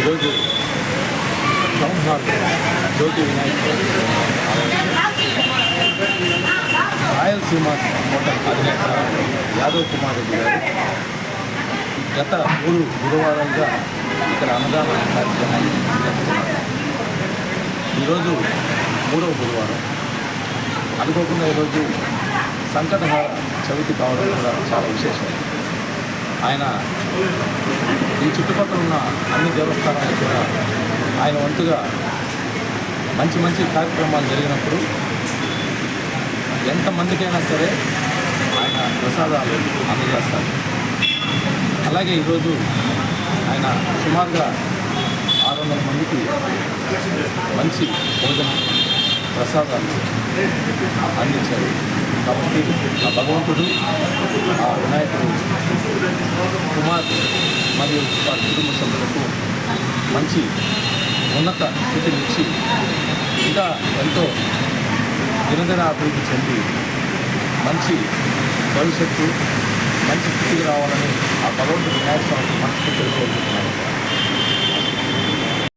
ఈరోజు town hall జ్యోతి Vinayaka Rayalaseema hotel అధినేత యాదవ్ కుమార్ రెడ్డి గారు గత 3 గురువారాలుగా ఇక్కడ అన్నదాన కార్యక్రమాలు జరుపుతున్నారు. ఈరోజు 3వ గురువారం. అనుకోకుండా ఈరోజు సంకటహార చవితి కావడం కూడా చాలా విశేషం. ఆయన ఈ చుట్టుపక్కల ఉన్న అన్ని దేవస్థానాలు కూడా ఆయన వంతుగా మంచి మంచి కార్యక్రమాలు జరిగినప్పుడు ఎంతమందికైనా సరే ఆయన ప్రసాదాలు అందజేస్తారు. అలాగే ఈరోజు ఆయన సుమారుగా 600 మందికి మంచి భోజనం ప్రసాదాలు అందించారు. కాబట్టి ఆ భగవంతుడు, ఆ వినాయకుడు కుమార్ మరియు వారి కుటుంబ సభ్యులకు మంచి ఉన్నత స్థితినిచ్చి ఇంకా ఎంతో దినదిన అభివృద్ధి చెంది మంచి భవిష్యత్తు, మంచి స్థితికి రావాలని ఆ భగవంతుడు వినాయక స్వామికి మనస్ఫూర్తిగా కోరుకుంటున్నాను.